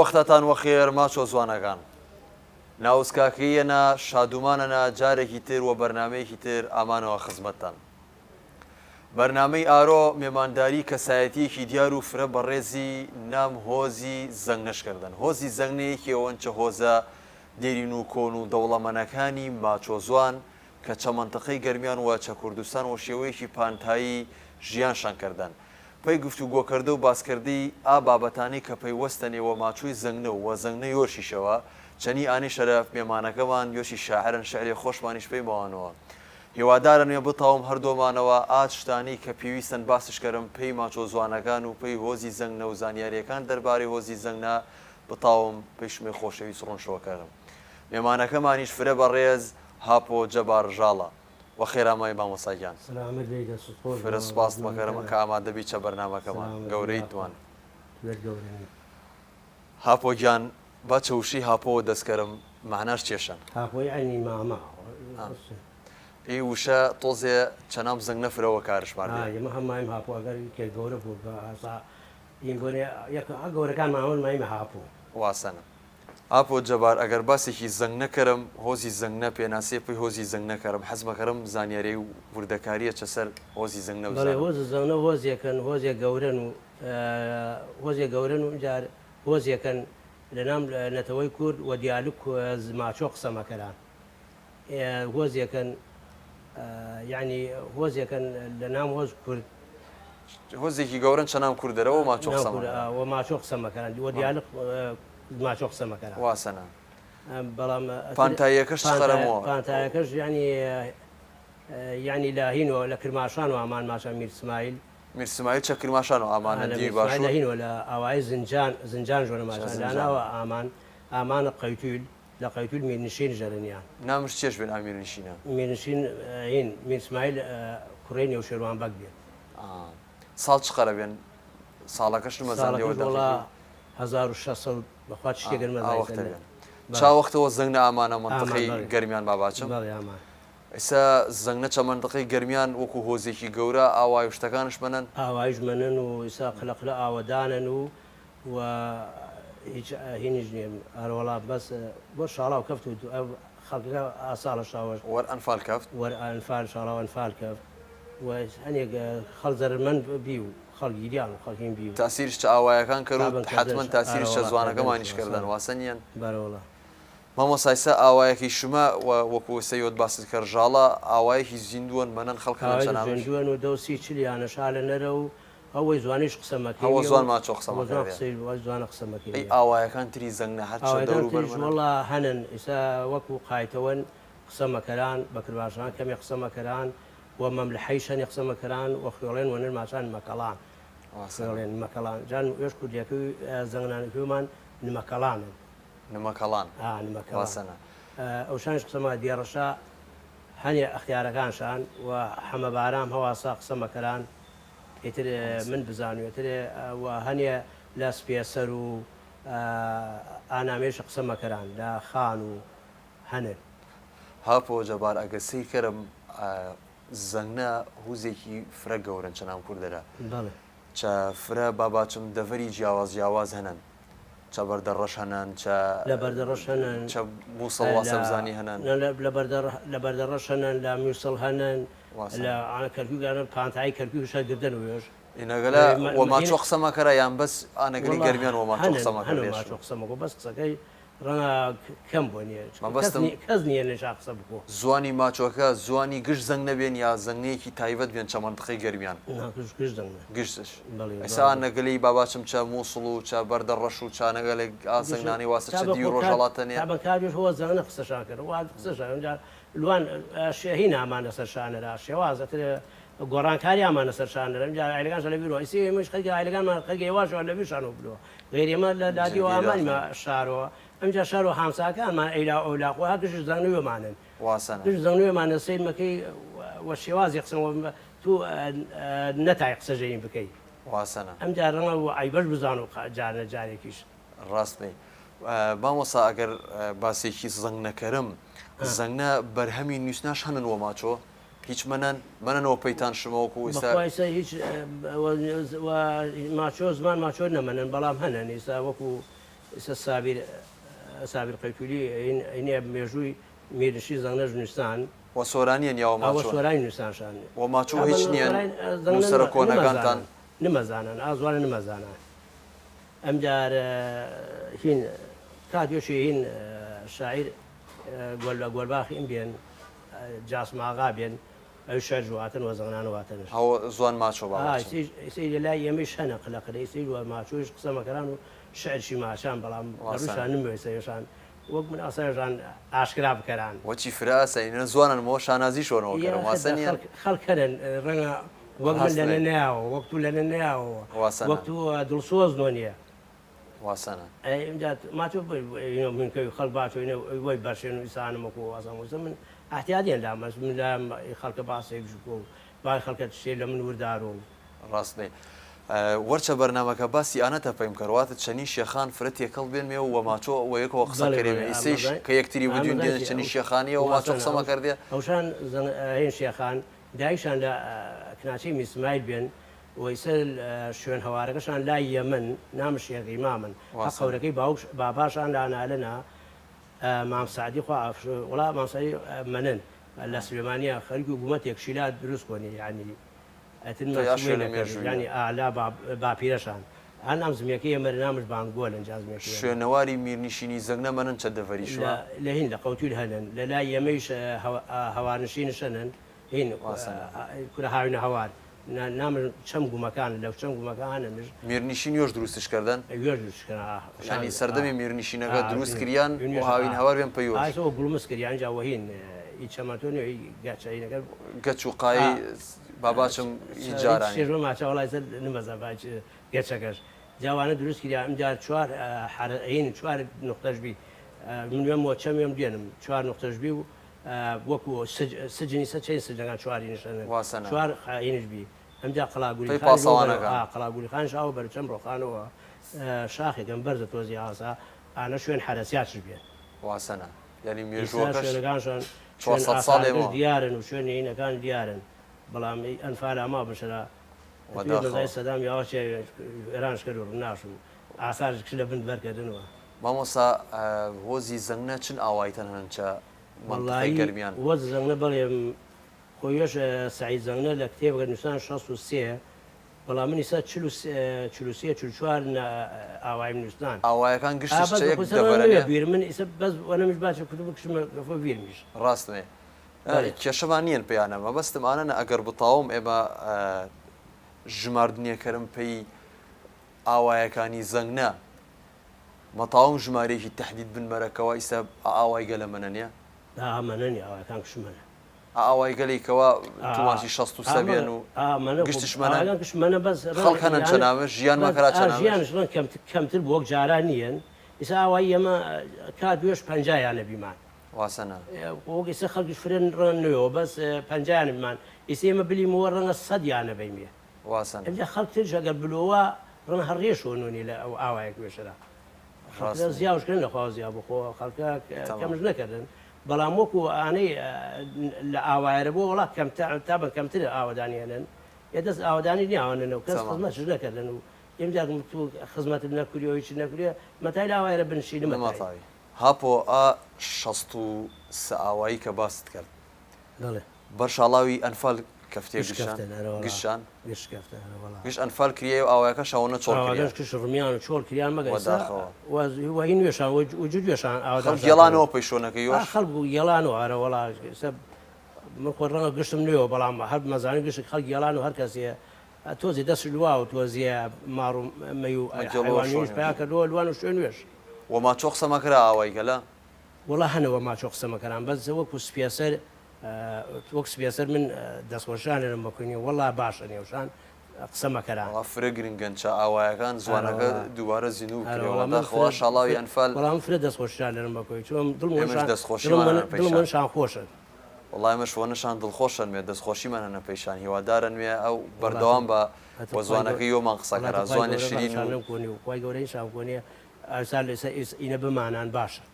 وەختتان وەخێر ماچۆ جوانەکان ناوسکاکەیەنە شادومانەنە جارێکی تر و بەرنمەیەکی تر ئامانەوە خزمەتتان بەرنمەی ئارۆ مێمانداری کەسایەتیەکی دیار و فرە بەڕێزی نام هۆزی زەنگ نەشکردن هۆزی زەنگەیەکیەوەنچە هۆزە دێرین و کۆن و دەوڵەمەنەکانی ماچۆ جوان کە چەمەنتەقەی گەرمیان و چە کوردستان و شێوەیەکی پانتایی ژیان شانکردن پێی گفتوگۆکردە و باسکردی ئا بابەتانی کە پەیوەستە نێوە ماچووی زەنگنە و زەنگنە یۆشیشەوە چەنی ئانی شەرەف مێمانەکەمان یۆشی شاعرن شعری خۆشمانیش پێی بەوانەوە هیوادارە نوێ بتاوم هەردۆمانەوە ئات شتانی کە پێویستن باسشکەرم پێی ماچۆ جوانەکان و پێی هۆزی زەنگنە و زانیاریەکان دەربارەی هۆزی زەنگنە بتاوم پێشمێ خۆشەویست ڕۆنشەوەکەرم مێمانەکەمانیش فرە بەڕێز هاپۆ جەبار ژاڵە و خێرامای مامۆساگیان فرە سپاس مەکەرم کە ئامادەبی چە بەرنامەکەمان گەورەی توان هاپۆ گیان با چەوشی هاپۆوە دەستکەرم معناش چێشن هاپۆی عینی ماما ئی وشە تۆزێ چەنام زەنگ نەفرەوە کارشمان ئێمە هەمایم هاپۆگەر کێ گەورە بوو بە ئاسا گەورەکان ماوەن مایمە هاپۆ واسەنە ئاپۆ جەبار ئەگەر باسێکی زەنگ نەکەرم هۆزی زەنگنە پێناسێ پێی هۆزی زەنگ نەکەرم حەزمەکەرم زانیاری و وردەکاریە چەسەر هۆزی زەنگنە هۆز زەنگنە هۆزیەکەن هۆزیە گەورن و هۆزیە گەورن و جار هۆزیەکەن لەنام نەتەوەی کورد و دیالوک ماچۆ قسەمەکەران هۆزیەکەن یعنی هۆزیەکەن لە نام هۆز کورد هۆزێکی گەورن چەنام کوردەرەوە و ماچۆ قسەمەکەران و دیالوک ماچۆ قسەمەکەران واسەنە بەڵام پانتاییەکەش قەرەمەوە پانتایەکەش ینی لاهینەوە لە کرماشان و ئامان ماشە میرسمایل میرسمایل چە کرماشان و ئامانە دی باش لەهینەوە لە ئاوای زنجان ژۆرە ماشان لاناوە ئامانە قەیتول لە قەیتول میرنشین ژەرنیان نامش چێش بێن ئامیرنشینە میرنشین هین میرسمایل کوڕی نێو شێروان بەک بێت ساڵ چ قەرە بێن ساڵەکەش مەزانەوە 1600 بەخوا شتێگەر مەزان چاوەختەوە زەنگنە ئامانە منتەقەی گەرمیان باباچم ئێستا زەنگنە چە منتەقەی گەرمیان وەکو هۆزێکی گەورە ئاوای شتەکانش منن ئاوایش منن و ئێستا قلەقلە ئاوەدانن و هیچ هینیش نیە هەروەڵا بەس بۆ شاڵاو کەفت و خەڵکەکە ئاساڵە شاوەش وەرئەنفال کەفت وەرئەنفال شاڵاو ئەنفال کەفت و هەنێک خەڵ زەرمەند بی و خەڵگیریان و خەڵکین بی و تاسیرش چ ئاوایەکان کرد حتمما تاسیرش چە جوانەکەمانیش کردن واسە نیەن بەرەوەڵە مامۆسایسە ئاوایەکی شمە وەکو سەیۆت باست کرد ژاڵە ئاوایەکی زیندووەن منەن خەڵکەژێندووەن و دەوسی چلیانە شالە نەرە و ئەوەی زوانیش قسەمەکە ئەوە زوان ماچۆ زوانە قسەمەکەی ئاوایەکان تری زەنگنە هەرچوەڵە هەنن ئێستا وەکو قایتەوەن قسەمەکەران بەکرباشان کەمی قسەمەکەران و مەملحەیشەنی قسەمەکەران و خێڵێن وەنر ماچان مەکەڵان خێڵێن مەکەڵان جان وێش کوردیەکەی زەنگنانەکەمان نمەکەڵانن نمەکەڵان واسەنە ئەوشانش قسەمە دیێڕەشا هەنێ ئەختیارەکانشان و حەمە بارام هەواسا قسەمەکەران ئیتر من بزانوێتر و هەنێ لە سپێسەر و ئانامێش قسەمەکەران لە خان و هەنێ هاپۆ جەبار ئەگە سیر کەرم زەنگنە هوزێکی فرە گەورن چەنام کوردەرە چە فرە باباچم دەڤەری جیاواز هەنن چە بەردەڕەش هەنن لە بەردەڕەش هەنن چە مووسڵ واسەبزانی هەنن لە بەردەڕەش هەنن لە میوسڵ هەنن لە کەرکووگانە پانتایی کەرکوو شەگردن وێش ئینەگەلە وەماچۆ قسەمەکەرە یان بەس ئانەگەری گەرمیان وەماچۆ قسەمەکە بەس قسەکەی ڕەنگە کەم بۆ نیە کەس نییە نێشا قسە بکۆ زوانی ماچۆکە زوانی گشت زەنگ نەبێن یا زەنگەیەکی تایبەت بێن چە منتەقەی گەرمیان گشتش ئێستا نەگەلی باباچم چە مووسڵ و چە بەردەڕەش و چانەگەلێک ئازەنگانی واسە چ دی ڕۆژەڵاتەنێ بەکاریش هۆ زەنگە قسەشان کرد وا قسەشان لوان شێهی نامانە سەرشانەرا شێوازەتر گۆڕانکاری ئامانە سەرشانەرم ئایلەکان لە بیرەوە ئیسی مش خەڵکی ئایلەکانمان خەڵکی ێواشەوە لە بیرشان و بلەوە غێریمە لە دادی و ئامانیمە شارەوە ئەمجا شار و هامساکانمان ئەیلا ئەولاقۆ ها گشت زەنگنوێمانن گشت زەنگنوێمانە سەی مەکەی وە شێوازی قسەوە تو نەتای قسەژەین بکەیت واسەنە ئەمجا ڕەنگە و ئایبەش بزان و جارە جارێکیش ڕاستنی مامۆسا ئەگەر باسێکی زەنگ نەکەرم زەنگنە بەرهەمی نووسناش هەنن وە ماچۆ هیچ منەنەوە پەیتان شمەوەکو ئێستا هیچ ماچۆ زمان ماچۆ نەمەنن بەڵام هەنن ئێستا وەکو سابر قەیتولی ئینێ مێژووی میرشی زەنگە ژنوستان وە سۆرانیان یاوە ئەوە ماچۆ سۆرانی نووسانشان وە ماچۆ هیچ نییە نووسەرە کۆنەکانتان نمەزانن ئازوانە نمەزانان ئەمجار هین کاتێشی هین شاعیر گۆلباخیم بێن جاسماغا بێن ئەو شەر جواتن وە زەنگان واتنش هەوە زوان ماچۆ ئیسی لە لای ئێمەی شەنە قلەقلەی سی وە ماچۆش قسەمەکەران و شعرشی ماشان بەڵام ڕوشان نموێسەیەشان وەک من ئاسەژان ئاشکرا بکەران وەچی فراسەینە زوانن مۆ شانازی شۆنەوە کەرە واسەنیان خەڵکەرن ڕەنگە وەک من لەنە ناوە وەکتو لەنە ناوە وەکتو دڵسۆز نۆنیە واسەنە ئەمجا ماچۆ منکەوی خەڵ باشۆینە وەی بەشێن و ئیسانمەکۆ وازانوسە من احتیادیان لامەس من لام خەڵکە باسێک ژکۆ و با خەڵکە شێ لە من وردارۆ ڕاستنێ وەرچە بەرنمەکە باسی ئانەتە پێم کەڕواتە چەنی شێخان فرەت یەکەڵ بێنمێ و وەماچۆ و یەکەوە قسە کرێمێ ئیسەیش کە یەکتری بجون دێن چەنی شێخانیە و ماچۆ قسەمە کردێ ئەوشان هێن شێخان دایشان لە کناچی میسمایل بێن وەیسەر شوێن هەوارەکەشان لای یەمن نام شێخی مامن قەورەکەی باباشان لانالەنا مام سعدی خوا وڵا مامسایی منن لە سلێمانیا خەریک و حکوومەت یەکشیلا دروست کۆنی یعنی ینی ئالا باپیرەشان هەر نام زمێکی ئەمە نامش بانگۆ لە جازمێکی شوێنەواری میرنشینی زەنگە منن چە دەڤەریشوە لە هین لە قەوتول هەنن لە لای ئێمەیش هەوارنشینشەنن هین کورە هاوینە هەوار نام چەم گومەکان لەو چەم گومەکانش میرنشین یۆش دروستشکردن ینی سەردەمی میرنشینەکە دروست کریان و هاوین هەوار بێن پێ گوڵمس کریان جاوەهین چەمەتۆنی گەچەینەکە گەچ و قایی باباچم جاران شێژۆ ماچەوەڵای سەر نمەزە باچ گەچەکەش جاوانە دروست کریان ئەمجار چوار حرەین چوار نقطەشبی من چەمێم دێنم چوار نقطەشبی و وەکو سجنی سە چەند سجنەکان چواری نیشەنن چوار خائینشبی ئەمجا قەڵاگولی خان شاو بەرچەم ڕۆخانەوە شاخێکم بەرزە تۆزی ئاسا ئانە شوێن حرەسیاتش بێن واسەنە ینی شوێنەکانشان دیارن و شوێن هینەکان دیارن بەڵام ئەنفال ئاما بشرا وەدای سەدام یاوەچێ ئێرانش کرد و ڕناشم ئاسارش کش لە بند بەرکردنەوە مامۆسا هۆزی زەنگە چن ئاوایتەن هەنچە گەرمیان وەز زەنگە بەڵێم خۆیش سعید زەنگە لە کتێبەکە نووسان 63 بەڵام منی سا 44 ئاوای نووسان ئاوایەکان گشت بیر من ئیسە بەس وەنەمش باچ کتب کشمە گەفە بیرمیش ڕاستێ کێشەمان نییەن پێیانە مەبەستم ئانە ئەگەر بتاوم ئێمە ژماردنیەکەرم پێی ئاوایەکانی زەنگە مەتاوم ژمارەیەکی تهدید بنبەرەکەەوە ئیستا ئاوای گەلە منە نیە ئامەنەنی ئاوەکان کشمەنە ئاوای گەلێکەوە توماسی 63 بێن و گشتشمەنە بەس خەڵکەنە چەناوە ژیان مەکەرا ژیانش کەمتر بۆ جاران نیەن ئیسا ئاوای ئێمە کات دوێش 50یانە بیمان واسەنە ئێستا خەڵکیش فرێن ڕەنەوە بەس 50یانە بیمان ئیسا ئێمە بلیمەوە ڕەنگە 100یانە بەیمێ واسەنە ئەجا خەڵکتر ئەگەر بلووە ڕەنگە هەڕێشۆنونی لە ئەو ئاوایەک وێشرا زیاوشکردن لەخوا زیاب بخۆ خەڵکە کەمش نەکردن بەڵام وەکو ئانەی لە ئاوایرە بۆ وڵات تا بە کەمتر ئاوادانیێنن دەست ئاوادانی نیاواننەوە کەس خزمەتش نەکردن و ئێمجا تو خزمەت نەکوریەوەی چ نەکوریە مەتای لە ئاوایرە بنشینە مەتاوی هاپۆ ئا 63 ئاوایی کە باست کرد بەرشاڵاوی ئەنفال کەفتێ گشتان گشت ئەنفال کریە و ئاوایەکە شاوەنە چۆڵ ڕمیان و چۆڵ کریان مەگەوای نوێشان وجود وێشان گێڵانەوە پێیشۆنەکەی خەڵ بوو گێڵانەوە ئارە وڵا من خۆ ڕەنگە گشتم نوێەوە بەڵام هەر مەزانانی گشت خەڵ گێڵان و هەر کەسێ تۆزی دەست لوا و تۆزیە ماڕمەی و پیاکەەوە لوان و شوێن نوێش وەما چۆ قسەمەکرا ئاوای گەلە وڵا هەنەوە ماچۆ قسەمەکەران بەس وەکو سپێسەر وەک سپێسەر من دەستخۆشانێنم بکوێنی وەڵا باشە نێوشان قسەمەکەران فرە گرنگەن چە ئاوایەکان زوانەکە دووبارە زیینو خوا شاڵاوی ئەنفال بەڵام فرە دەستخۆشیان لێرم بکۆی چۆم دڵمەشان خۆشن وڵای مەشوەنەشان دڵخۆشن مێ دەستخۆشیمانە نەپەیشان هیوادارن وێ ئەو بەردەوام بە وەزوانەکەی یۆمان قسەکەرا زوانێ شیرین کۆنی و خی گەورەی شان کۆنیە ئاسان لێسە ئینە بمانان باشە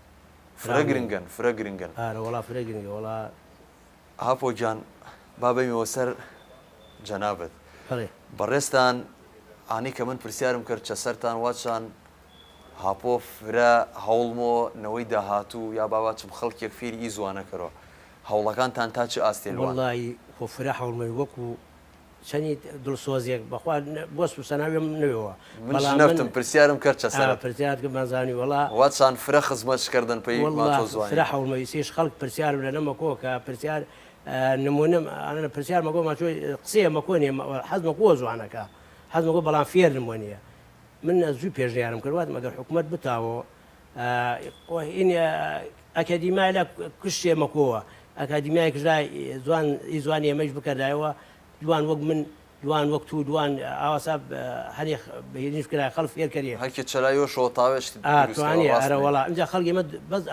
فرە گرنگەن فرە گرنگەن وڵا فرە گرنگە وڵا هاپۆ گیان بابەیمەوە سەر جەنابەت بەڕێستان ئانی کە من پرسیارم کرد چە سەرتان واچان هاپۆ فرە هەوڵمۆ نەوەی داهاتوو یا باواچم خەڵکێک فێری ئی زوانەکەەوە هەوڵەکانتان تا چ ئاستێلوان وڵی خۆ فرە هەوڵمەی وەکو چەنی دڵسۆزیێک بەخوا بۆست و سەناویم نوێەوە منش نەفتم پرسیارم کرد چەسەر پرسیارکە مازانی وڵا واتسان فرە خزمەتشکردن پێی ماتۆ زوانی فرە هەوڵمەی سێش خەڵک پرسیار لە نەمەکۆ کە پرسیار نمونم ئەە پرسیار مەگۆ ماچۆی قسەیە مەکۆنیە حەزمەکۆ زوانەکە حەزمەکۆ بەڵام فێر نمونیە من زوو پێژیارم کردوات مەگەر حکوومەت بتاوە ئەکادیمای لە کشتێ مەکۆوە ئەکادیمیای کژای زوانی ئێمەش بکردایەوە دوان وەک من دوان وەک تو دوان ئاواسا هەری بەهێنیش کرای خەڵ فێرکەریە هەرکی چلایۆ شۆتاوێشت توانێ ئەرە وڵا اینجا خەڵکی مە بەس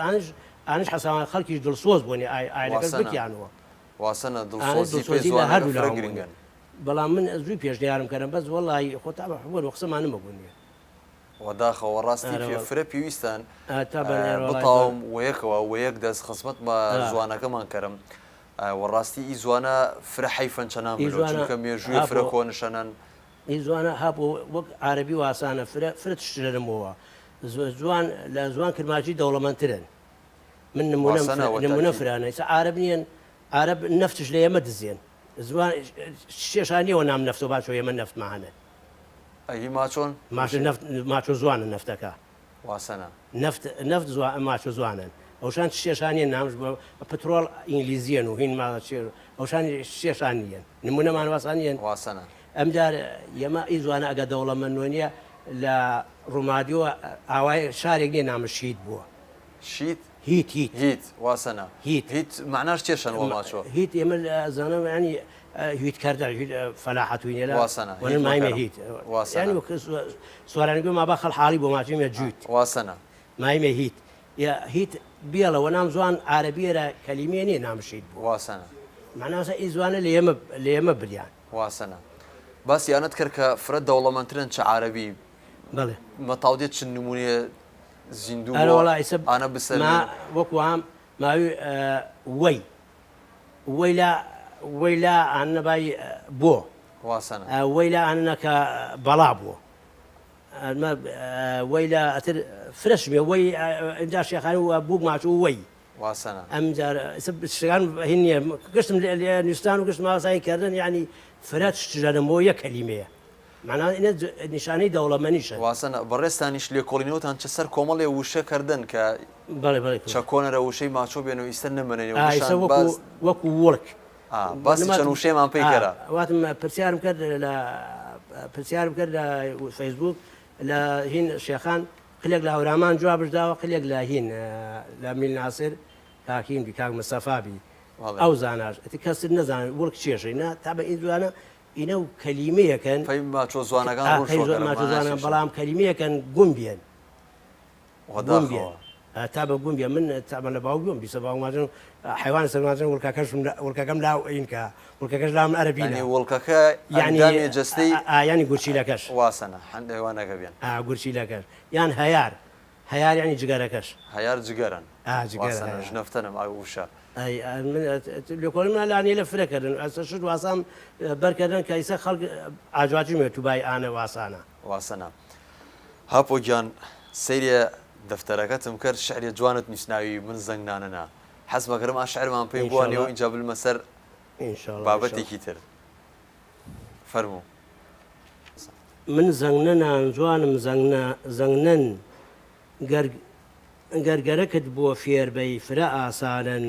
ئانش حەساوان خەڵکیش دڵسۆز بوونی ئایلەکەس بکیانەوە واسەنە دڵسۆزی لە هەردوو گرنگن بەڵام من زووی پێشنیارم کردم بەس وڵی خۆتا بە حبوون و قسەمانە مەبوونیە وەداخەوە ڕاستی فرە پێویستان بتاوم وەیەکەوە وەیەک دەست خزمەت بە زوانەکەمان کەرم وەڕاستی ئی زوانە فرە حیفەن چەنان چونکە مێژووی فرە کۆنشەنەن ئی زوانە هاپۆ وەک عەرەبی واسانە فرە تشترەرمەوە زوان لە زوان کرماچی دەوڵەمەندترن من نمونە فرانە عرب نیەن عرب نەفتش لە ئێمە دزێن زوان شێشانیەوە نام نەفتۆ باشۆ ئێمە نەفتمانە ئەی ماچۆن ماچۆ زوانە نەفتەکە واسەنە نەفت ماچۆ زوانن ئەوشان شێشانیە نامش پترۆڵ ئینگلیزیەن و هین ماچێر ئەوشان شێشان نیەن نمونەمان واسانیەن واسەنە ئەمجار ئێمە ئی زوانە ئەگە دەوڵەمەندۆنیە لە ڕوومادیۆ ئاوای شارێک نیە نامەشید بووە شیت هیت واسەنە هیت معناش چێشن وە ماچۆ هیت ئێمە زانم ینی هیت کردە فەلاحەتوینێ لە واسەنە مایمە هیت ینی سوارانگوی ما بە خەڵ حاڵی بۆ ماچێمە جووت واسەنە مایمە هیت بیاڵەوە نام زوان عربیێرە کەلیمێ نیە نامشید بوو واسەنە معناسە ئی زوانە لە ئێمە بریان واسەنە باسییانت کرد کە فرە دەوڵەمەندترن چ عربی بڵێ مەتاودێت چ نمونێ زیندوو ئانە بسەر وەکوام ماوی وەیلا ئانەبای بۆ واسەنە وەیلا ئانەکە بەڵا بووە وەیلا ئەتر فرەشمێ وەی ئەجا شێخانی و بووک ماچوو وەی واسەنە ئەم شتەکان هینیە گشتم لە نووسستان و گشت ماسایی کردن یعنی فرەت شتژەرمەوە یەک کەلیمەیە معناه اینە نیشانەی دەوڵەمەندیشە واسەنە بەڕێستانیش لێکۆڵینەوەتان چ سەر کۆمەڵێ وشەکردن کە چەکۆنەرە وشەی ماچۆ بێن و ئیستا نەمەنێنێ وەکو وڵک باسی چەند وشەیەمان پێی کەرا واتم پرسیارم کرد لە فەیسبوک لە هین شێخان قلێک لە هەورامان جوابش داوە قلێک لە هین لە میل ناسر کاکیم دی کاک مەستەفابی ئەو زاناش کەس نەزانێت وڵک چێشەی نا تا بە ئین جوانە ئینە و کەلیمەیەکەن ماچۆ زوانەکان بەڵام کەلیمەیەکەن گومبیان تا بە گومبیە من تابە لە باو گوم بیسە باوماژن حیوان سەرماژن وڵکەکەم لا ئینکە وڵکەکەش لام عەرەبینی وڵکەکە ینی جستەی ینی گورچیلەکەش واسەنە هەندێوانەکە بێن گورچیلەکەش یان هەیار ینی جگەرەکەش هەیار جگەرن نەفتەنم وشە لێکۆڵی من لانیە لە فرەکردن ئەسە شت واسام بەرکردن کە ئیسە خەڵک ئاجواتی مێ توبای ئانە واسەنە هاپۆ گیان سەیرە دەفتەرەکەتم کرد شعری جوانت نیشناوی من زەنگنانەنا حەز بەکەم ئاشعرمان پێی بوانەوە اینجا بلمە سەر بابەتێکی تر فەرموو من زەنگنەنان جوانم زەنگنەن گەرگەرەکت بۆ فێربەی فرە ئاسانن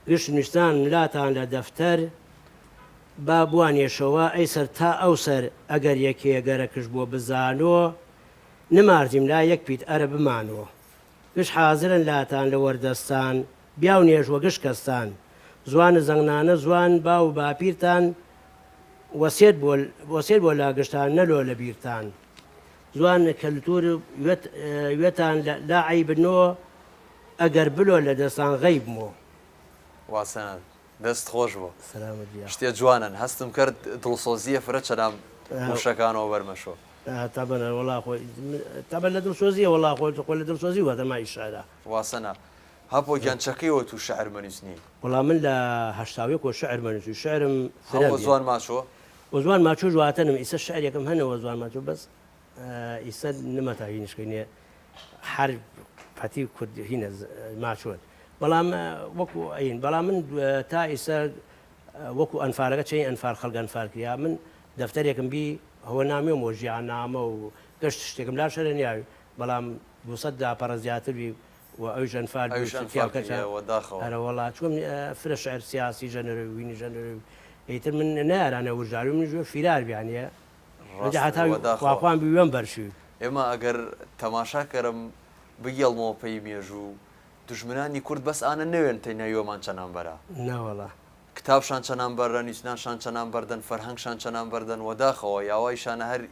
گشت نیشتان ملاتان لە دەفتەر با بوانێشەوە ئەی سەر تا ئەو سەر ئەگەر یەکێ گەرەکش بۆ بزانۆ نمارزیم لا یەک پیت ئەرە بمانەوە گشت حازرن لاتان لە وەردەستان بیا و نێژوە گشت کەستان زوانە زەنگنانە زوان با و باپیرتان وەسێت بۆ لاگەشتان نەلۆ لە بیرتان زوان کەلتور وێتان لا عیبنەوە ئەگەر بلۆ لە دەستان غەیبمەوە واسەنە دەست خۆش بوو شتێ جوانن هەستم کرد دڵسۆزیە فرە چەنام وشەکانەوە بەرمەشۆ تابەنە وڵا خۆی تابە لە دڵسۆزیە وڵا خۆی لە دڵسۆزی وە دەمای ئیشارە واسەنە هەپۆ گیانچەکەیەوە تو شەعر مەنووسنی وڵا من لە هەشتاوێک و شەعر مەنووسی شعرم زوان ماچۆ وزوان ماچۆ جواتەنم ئیسە شعرێکم هەنەوە زوان ماچۆ بەس ئیسە نەمەتاوی نیشکەینێ هەر پەتی کورد هینە ماچۆت بەڵام وەکو ئەین بەڵام من تا ئیسا وەکو ئەنفارەکە چی ئەنفار خەڵک ئەنفارکریا من دەفتەرێکم بی هەوە نامی و مۆژیان نامە و گەشت شتێکم لا شەرە نیاوی بەڵام 200 داپەڕە زیاتری و ئەوش ئەنفار هەرە وڵات چۆم فرە شعر سیاسی ژەنەرە وینی ژەنەرە ئیتر من نارانە وژاری من ژوە فیرار بیانە هەتاخواخوان بیوێن بەرشوی ئێمە ئەگەر تەماشاکەرم بگەڵمەوە پێی مێژوو دژمنانی کورد بەس ئانە نوێن تەی نەوێمان چەنان بەرە نەوەڵە کتابشان چەنان بەرە نیسنانشان چەنان بەردەن فەرهەنگشان چەنان بەردەن وەداخەوە یاوایشانە هەر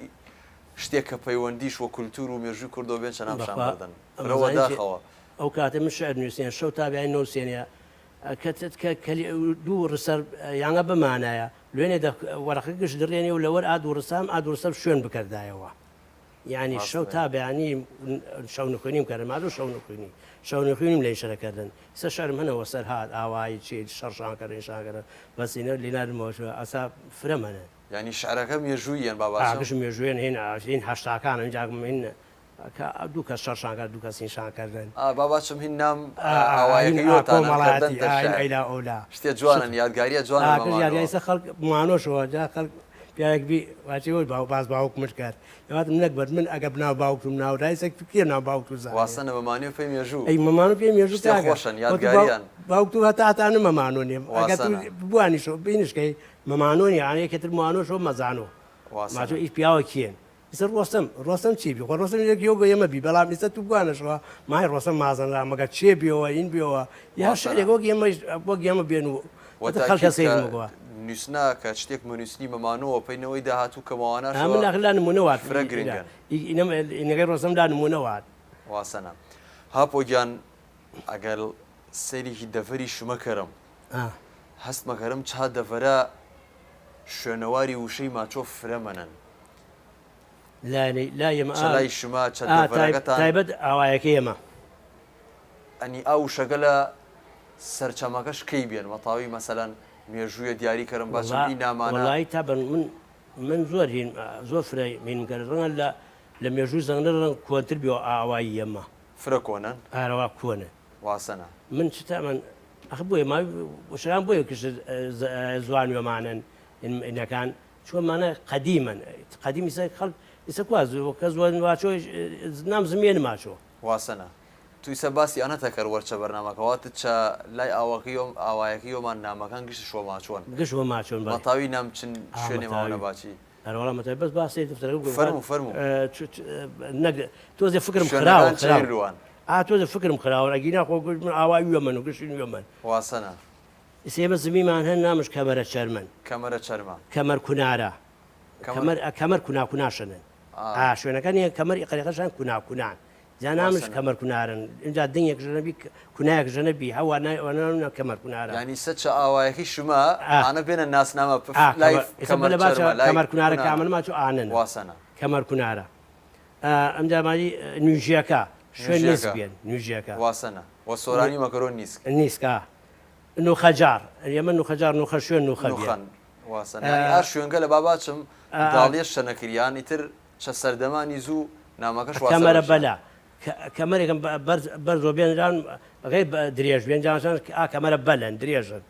شتێک کە پەیوەندیش وە کولتور و مێژووی کوردۆ بێن چەنامشان بەردەن ڕەوەداخەوە ئەو کاتە من شعر نووسێن شەو تابیای نووسێنە دوو ڕسەر یانە بمانایە لێنێ وەرەخە گشت دڕێنێ و لەوەر ئادوڕسام ئادوڕسەر شوێن بکردایەوە یعنی شەو تا بەیانی شەو نخوێنیم کردن مادوو شەو نخوێنیم لە شەرەکردن سە شەرم هەنەوە سەر هاات ئاوایی چی شەڕشانکردن شاگەرە بەسینە لێنارمەوەشوە ئەسا فرەمەنە ینی شعرەکە مێژوویان باباش مێژوێن هین هەشتاکان ئەنجاگم دوو کەس شەڕشانکار دوو کەسین شانکردن باباچم هین نام ئاوایەکەیلا ئەولا شتێ جوانن یادگاریە جوانیاسە خەڵک مانۆشەوە جا خەڵک پیاەکبی واچەوە باز باوکمش کرد یوات منەک بەر من ئەگە بناو باوکم ناودایسێک پێ ناو باوک و واسەنە مەمانی پێی مێژوو ئەی مەمان پێ مێژوو خۆشن یادگاریان باوک و هەتاتانە مەمانۆ نیم بوانیشە بینشکەی مەمانۆنی یانەیەکتر موانۆشەوە مەزانۆ ماچۆ ئیش پیاوە کێن ئیسە ڕۆستەم چی بی خۆ ڕۆستەم یەکەوە بە ئێمە بی بەڵام ئیسە تو بوانەشەوە مای ڕۆستەم مازانرا مەگە چێ بێەوە این بێەوە یا شەرێک وەک ئێمە بێن و خەڵکە سێمەوە نووسنا کە شتێک منووسنی مەمانەوە پێینەوەی داهاتوو کەمەوانە من لا نمونەوات فرەگرنگن ئینەکەی ڕۆستەمدا نمونەوات واسەنە هاپۆگیان ئەگەر سەیرێکی دەڤەری شمەکەرم هەست مەکەرم چا دەڤەرە شوێنەواری وشەی ماچۆ فرەمەنن لای شما تایبەت ئاوایەکەی ئێمە ئەنی ئاو شەگە لە سەرچەمەکەش کەی بێن مەتاوی مەسەلەن مێژوویە دیاریکەرم بەچی نامانەڵی تا من زۆر هین زۆر فرە مینکرد ڕەنگە لە مێژووی زەنگە ڕنگ کۆنتر بێ ئاوایی ئێمە فرە کۆنن ئارەوا کۆنە واسەنە من چتا من ئەخ بۆیە ماوی وشران بۆیە کش زوانوێمانن ئینەکان چۆنمانە قەدیمن قەدیمی سەر خەڵک ئیسە کواز کە زوان واچۆ نام زمێن ماچۆ واسەنە توی سە باسی ئەنەتەکەر وەرچە بەرنامەکەواتت چە لای ئاوایەکەیەوەمان نامەکان گشت شۆ ماچۆن گشتوە ماچۆن مەتاوی نامچن شوێنێ ماوەنە باچی هەروەڵا مەتای بەس باسی فەرمو تۆزێ فکرم خراوە تۆزە فکرم خراوە ئەگینا خۆ من ئاوای وێمن و گشتی وێمن واسەنە ئێمە زمیمان هەن نامش کەمەرە چەرمن کەمەرە چەرمە کەمەر کونارە کەمەر کوناکوناشنن شوێنەکان کەمەری قەریقەشان کوناکونان جا نامش کەمەر کونارن اینجا دنگێک ژەنەبی کونایەک ژەنەبی هەوا نایوانە کەمەر کونارە ینی سەچە ئاوایەکی شما ئانە بێنە ناسنامە کەمەر کونارە کامل ماچۆ ئانن واسەنە کەمەر کونارە ئەمجا مالی نوێژیەکە شوێن نیست بێن نوێژیەکە واسەنە وە سۆرانی مەکەرۆن نیسکە نوخەجار ئێمە نوخەجار نوخە شوێن نوخەن واسەنە ئار شوێنگە لە باباچم داڵێش شەنەکریان ئیتر چە سەردەمانی زوو نامەکەش کەمەرە بەلا کەمەرێکم بەرزۆ بێنران غێر درێژ بێنجان کەمەرە بەلەن درێژن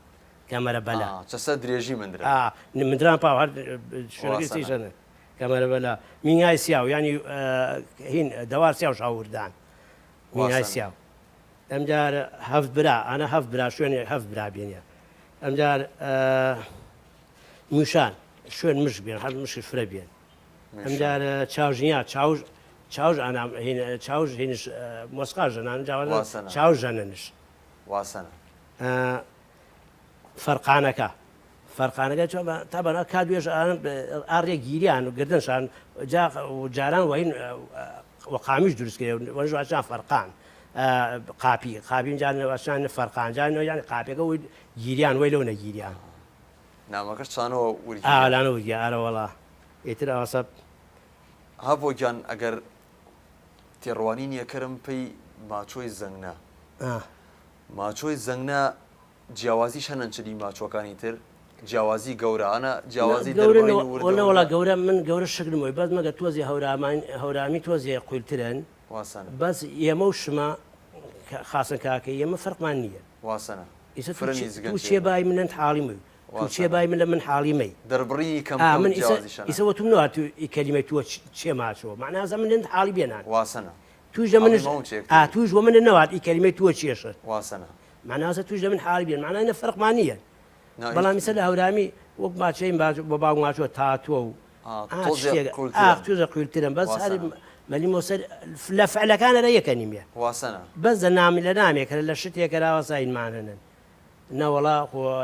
کەمەرە بەلا چەسە درێژی مندران پاو هەر شوێنەکەیشەنە کەمەرە بەلا مینگای سیاو ینی هین دەوار سیاو شاوردان مینگای سیاو ئەمجار هەفت برا ئەنە هەفت برا شوێنێ هەفت برا بێنە ئەمجار موشان شوێن مش بێن هەر مشی فرە بێن ئەمجار چاوژنیا چاوژ چاوژ هینش مۆسقا ژەنان چاو ژەننش واسەنە فەرقانەکە تابەنە کا دوێژ ئاڕێ گیریان و گردنشان جاران وین وەقامیش دروستکە وەژوان فەرقان قاپی جانشان فەرقانجان یانی قاپەکە وی گیریان وی لەو نەگیریان نامەکەش چانەوە ئالانەوە ئارەوەڵا ئیتر ئەوەسە هەبۆگیان ئەگەر تێڕوانی نییەکەرم پێی ماچۆی زەنگە ماچۆی زەنگە جیاوازی شەنەن چلی ماچۆکانی تر جیاوازی گەورانە جیاوازی وڵا گەورە من گەورە شکرمەوەی بەس مەگە تۆزی هەورامی تۆزیە قویلترن واسەنە بەس ئێمە و شمە خاسن کاکە ئێمە فەرقمان نییە واسەنە ئیسە فرنی زگەن تو چێ بای منن حاڵی مەی تو چێ بای من لە من حاڵی مەی دەربڕی کەم من جیازیشانە ئیسە وەتم نەوە تو کەلیمەی تووە چێ ماچەوە معنازە منن حاڵی بێنان واسەنە توش لە منش توش وە منە نەوات ئی کەلیمەی تووە چێشت واسەنە معنازە توش لە من حاڵی بێن معنای نە فەرقمان نییە بەڵام ئیسە لە هەورامی وەک ماچەی بە باو ماچۆ تاتووە و توزە قویلترم بەس هەری مەلی مۆسەر لە فعلەکانەرە یەکە نیمە واسەنە بەس لە نامی لە نامێکە لە شتێکە راوەساینمانەنن نەوەڵا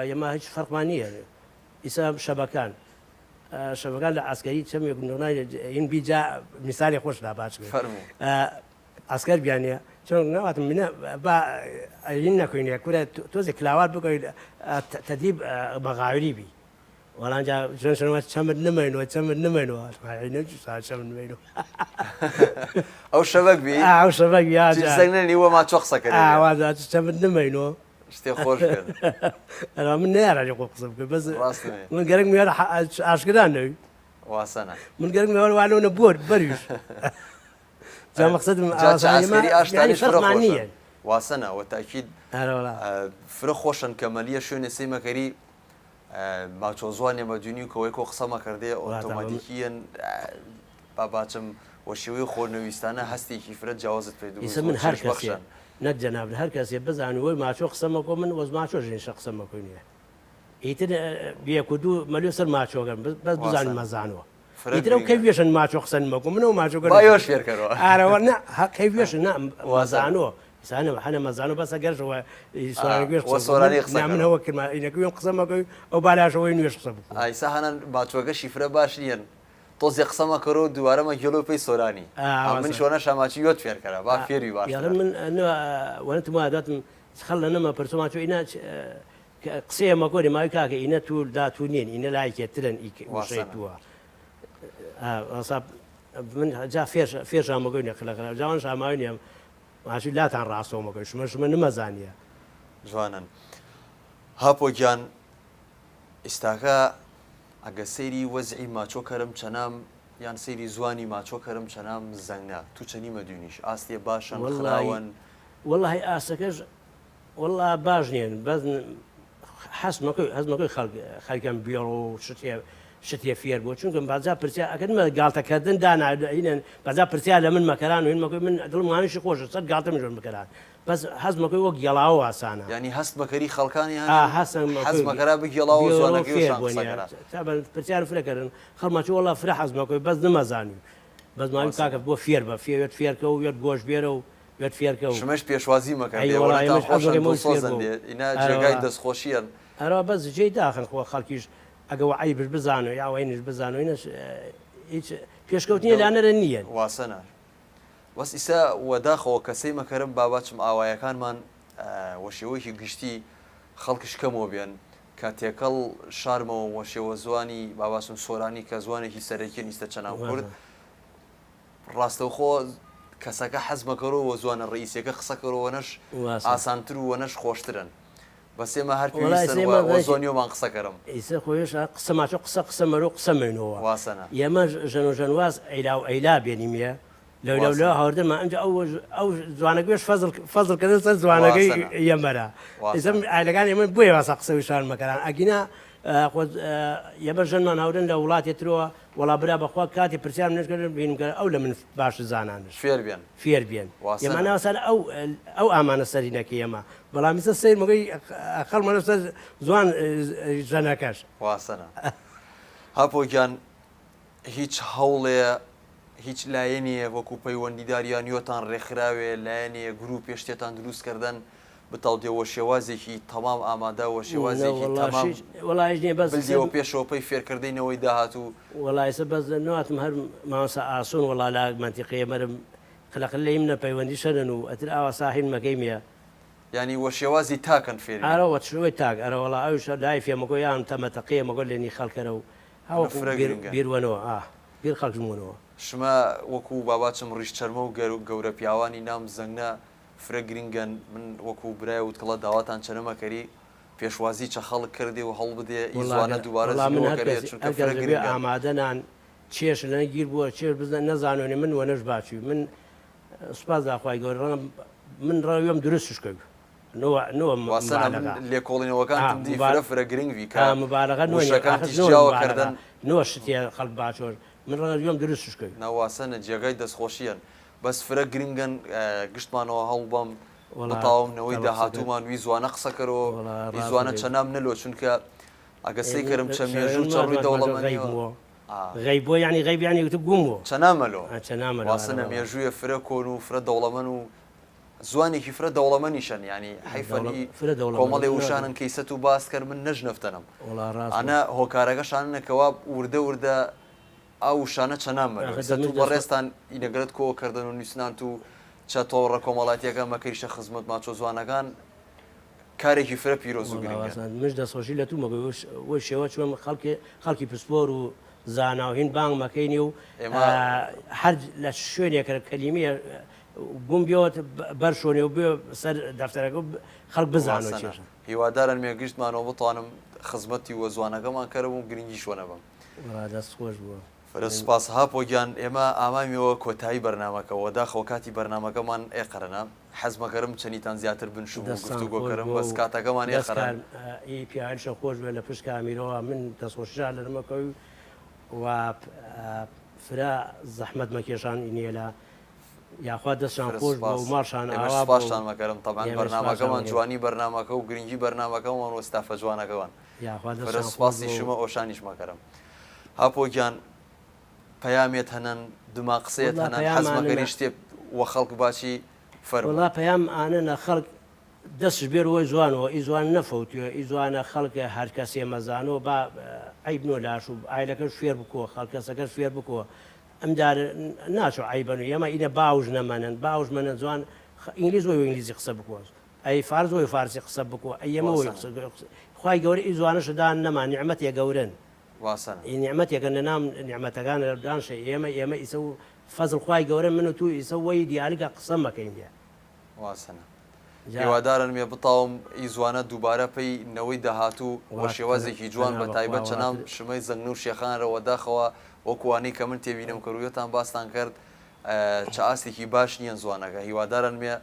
ئێمە هیچ فەرقمان نییە ئیسا شەبەکان لە ئاسکەری چەمێک نۆنای این بیجا میسالی خۆش لا باش ئاسکەر بیانە چۆن ناواتم منە این نەکوینە کورە تۆزێک کلاوات بکەیت تەدیب بەغاوری بی وەڵانجا ژنشەوە چەمت نمێنەوە چەمت نمێنەوە ئەو شەبەک بی ئەو شەبەک زەنە نیوە ما چۆ قسەکە ئاوازات چەمت نمێنەوە شتێ خۆش ئەرا من نێراجی خۆ قسە بکە بەس من گەرەک میێرە ئاشکران نەوی واسەنە من گەرەک میێوە وانەوە بۆر بەریش جا مەقسەدم ئاشتانی فەرقمان نییە واسەنە وەتاکید فرە خۆشن کەمەلیە شوێنە سەیمەکەری ماچۆ زوانێ مەدونی و کەوەی کۆ قسەمە کردێ ئۆتۆماتیکیەن باباچم وە شێوەی خۆرنەویستانە هەستێکی فرە جیاوازت پێ ئیسە من هەر کەسێ نەک جەناب هەر کەسێ بزانوەی ماچۆ قسەمەکۆ من وەز ماچۆ ژێنشە قسەمەکۆنیە ئیتر بێک و دوو مەلوێ سەر ماچۆگەن بەس بزانین مەزانەوە ئیتر ئەو کەوێشن ماچۆ قسەنمەکۆ منەوە ماچۆگەن باش فێرکەرەوە ئارەوە نە کەوێشن وازانەوە سانە حەنە مەزانۆ بەسە گەرشەوە سۆرانی قسە منەوە کردمانەکەوێن قسەمەکەی ئەو بالاشەوەی نوێش قسە بکە ئایسا هەنان ماچۆگەشی فرە باش نیەن تۆزی قسەمە کەرۆ دووارەمە گەلۆ پێی سۆرانی من شۆنە شاماچی یۆت فێرکەرە با فێری باش من وەنتم واداتم خەڵ لە نەمە پرسۆماچۆ ئینا قسەیە مەکۆری ماوی کاکە ئینە تو داتونین ئینە لایکێترن وشەیتووە من جا فێرشامەکەی نەخلەکە جاوان شاماوی نیە ماشی لاتان ڕاستەوەمەکەی شمە نمەزانیە جوانن هاپۆگیان ئێستاکە ئەگە سەیری وەزعی ماچۆ کەرم چەنام یان سەیری زوانی ماچۆ کەرم چەنام زەنگنا تو چەنی مەدونیش ئاستێ باشن خراون وەڵی ئاسەکەش وەڵا باش نیێن بەس هەزمەکەی خەڵکەم بیێڕ و شتێ فێر بۆ چونکەم بازا پرسیا ئەکەمە گاڵتەکردن داناینن بازا پرسیا لە من مەکەران و هینمەکەی من دڵمانیشی خۆش سەر گاڵتە مژۆن بکەران بەس هەزمەکەی وەک گێڵاوە ئاسانە ینی هەست بەکەری خەڵکانی هەزمەکەرا بگێڵاوە پرسیار فرەکردن خەڵماچی وەڵا فرە حەزمەکەی بەس نمەزانی بەس ماوی کاکە بۆ فێر بە فێوێت فێرکە و وێت گۆش بێرە و وێت فێرکە و شمەش پێشوازی مەکەنا جێگای دەستخۆشیان هەرا بەس جێی داخن خۆ خەڵکیش ئەگەوە عیبش بزانۆ یاوەینش بزانۆینەش هیچ پێشکەوتنی لانەرە نییە واسەنە وەس ئیسا وەداخەوە کەسەی مەکەرم باباچم ئاوایەکانمان وەشێوەیەکی گشتی خەڵکش کەمەوە بێن کە تێکەڵ شارمەوە وەشێوە زوانی باباچم سۆرانی کە زوانێکی سەرەکی نیستە چەناو کورد ڕاستەوخۆ کەسەکە حەزمەکەەوە زوانە ڕئیسەکە قسەکەەوەنەش ئاسانتر و وەنەش خۆشترن بەسێمە هەر زۆنیۆمان قسەکەرم ئیسە خۆیش قسەماچۆ قسە مەرۆ قسەمێنەوە واسەنە ئێمە ژەن و ژەنواز ئەیلا بێنیمە لەو هاوردەمە ئەمجا ئەو جوانەکەش فەزڵکردن سەر جوانەکەی ئێمەرە ئایلەکان ئێمە بۆیە واسە قسەوی شار مەکەران ئەگینا یەبە ژەنمان هاورن لە وڵاتێترەوە وەڵا برا بەخوا کاتی پرسیار منشکردن بینکە ئەو لە من باش زانانش فێر بێن ئێمە ناوەسەر ئەو ئامانە سەرینەکە ئێمە بەڵامیسە سیر مەگەی خەڵمانە سەر زوان ژەنەکەش واسەنە هاپۆگیان هیچ هەوڵێ هیچ لایەنیە وەکو پەیوەندیداریان یۆتان ڕێکخراوێ لایەنەیە گروپی شتێتان دروستکردن بتاڵدێەوە شێوازێکی تەمام ئامادەوە شێوازێکی وەڵایەوە پێشەوە پێی فێرکردینەوەی داهاتوو وەڵایسە بەس نواتم هەر ماوەسە ئاسۆن وەڵا لا منتیقەیە مەرم خلەقل لە منە پەیوەندی شەرن و ئەتر ئاوا ساحین مەکەیمیە ینی وە شێوازی تاکەن فێر ئارەوە شوی تاک ئەرەوەڵا ئەوش لای فێمەگۆ یان تەمەتەقەیە مەگۆ لێنی خەڵکەرە و بیروەنەوە بیر خەڵکمونەوە شمە وەکو باباچم ڕیش چەرمە و گەورە پیاوانی نام زەنگە فرە گرنگەن من وەکو برای وتکڵە داواتان چەنەمەکەری پێشوازی چە خەڵک کردی و هەڵ بدێ ئیزوانە دووبارە ئامادەنان چێش لەنە گیر بووە چێر بزن نەزانێ من وەنەش باچی من سوپاس داخوای گەورە من ڕەویم درستش کرد واسەنە من لێکۆڵینەوەکانتم دی فرە گرنگوی کە مبارەکە وشەکانتیش جیاوەکردن نوە شتێ خەڵک باشۆر من ڕەویم درستش کرد ناواسەنە جێگای دەستخۆشیەن بەس فرە گرنگن گشتمانەوە هەڵبەم بتاومنەوەی داهاتوومان وی زوانە قسەکەرەوە وی زوانە چەنام نەلۆ چونکە ئەگەسەی کەرم چەمێژوو چڕووی دەوڵەمەندیەوە غیب بۆ ینی غیب ینی وتە گوم بۆ چەنامەلۆ چەنامە واسەنە مێژوویە فرە کۆن و فرە دەوڵەمەن و زوانێکی فرە دەوڵەمەنیشەن ینی حیفەنی کۆمەڵێ وشانن کەیسەت و باس کرد من نەژنەفتەنم ئەنە هۆکارەکەشانەکەوا وردە ئەو وشانە چەنامە بەڕێستان ئینەگرێت کۆکردن و نووسنان و چەتۆڕە کۆمەڵاتیەکە مەکەیشە خزمەت ماچۆ زوانەکان کارێکی فرە پیرۆز و گرنگە مش دەسۆشی لە تومەگەی وەی شێوە چۆن خەڵکی پسپۆر و زاناوهین بانگ مەکەینی و هەر لە شوێنێکە کەلیمە بووم بیەوە بەرشۆنێ و بێ سەر دەفتەرەکە خەڵک بزانەوە چێشە هیوادارن مێگەشتمانەوە بتوانم خزمەتی وە زوانەکەمان کەرەوە و گرنگی شوەنە بم دەست خۆش بووە سپاس هاپۆگیان ئێمە ئامامیەوە کۆتایی بەرنمەکەەوە داخەوە کاتی بەرنمەکەمان ئێقەرەنا حەزمەکەرم چەندیتان زیاتر بنشوو گفتوگۆکەرم بەس کاتەکەمان ئێقەران پیاوانشە خۆش بێ لە پشت کامیرەوە من دەستخۆشا لەرمەکەوی و فرا زەحمەت مەکێشان نیە لە یاخوا دەستشان خۆش بۆ و ماڵشان پاشان مەکەرم تەبان بەرنمەکەمان جوانی بەرنمەکە و گرنگی بەرنمەکەمان وەستافە جوانەکەوان سپاسی شمە ئۆشانیش مەکەرم هاپۆگیان پەیامێت هەنەن دما قسەیەت هەنان حەزمەکەری شتێ وە خەڵک باچی فەرموڵا پەیام ئانەنە خەڵک دەستش بێرەوەی جوانەوە ئی جوان نەفەوتوە ئی جوانە خەڵکە هەر کەسێ مەزانەوە با عیب نۆ لاش و ئایلەکەش فێر بکۆ خەڵکەسەکەش فێر بکۆ ئەمدار ناچۆ عیبەن و ئێمە ئینە باوژ نەمەنن باوژ منە جوان ئینگلیز وی ئینگلیزی قسە بکۆ ئەی فارز وی فارسی قسە بکۆ ئەی ئێمە وی خی گەورە ئی جوانەشدان نەما نیعمەتێ گەورن نیعمەتێکە لە نام نیعمەتەکان دانشە ئێمە ئیسە و فەزڵخوای گەورە من و تو ئیسە وی دیالگە قسە مەکەین دێ واسنە هیوادارن مێ بتاوم ئی زوانە دووبارە پێی نەوەی داهاتوو وە شێوازێکی جوان بە تایبەت چەنام شمەی زەنگ و شێخانەوە داخەوە وەکوانەی کە من تێبینم کەرویەتان باستان کرد چه ئاستێکی باش نییە زوانەکە هیوادارن مێ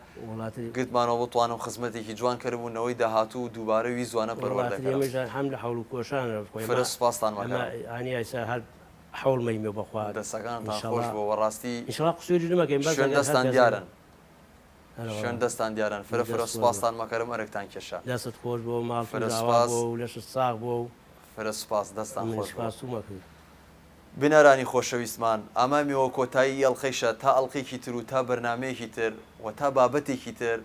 گرتمانەوە بتوانم خزمەتێکی جوان کردبوو نەوەی داهاتوو و دووبارە وی زوانە پەروەردەکەم هەم لە هەوڵ و کۆشان فرە سپاستان ئەنیسا هەر حوڵمەیمێ بەخوا دەستەکانتان خۆش بۆ ڕاستی ئینشاڵڵا قسووری نمەکەین شوێن دەستان دیارن شوێن دەستان دیارن فرە سپاستان مەکەرم ئەرەکتان کێشە دەست خۆش بۆ ماڵ و لەش ساغ بۆ و فرە سپاس دەستان خۆش مەکرد بنەرانی خۆشەویستمان ئامامیەوە کۆتایی ئەڵلقەیشە تا ئەڵلقێکی تر و تا بەرنمەیەکی تر و تا بابەتێکی تر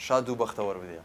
شاد و بەختەوە بدێ.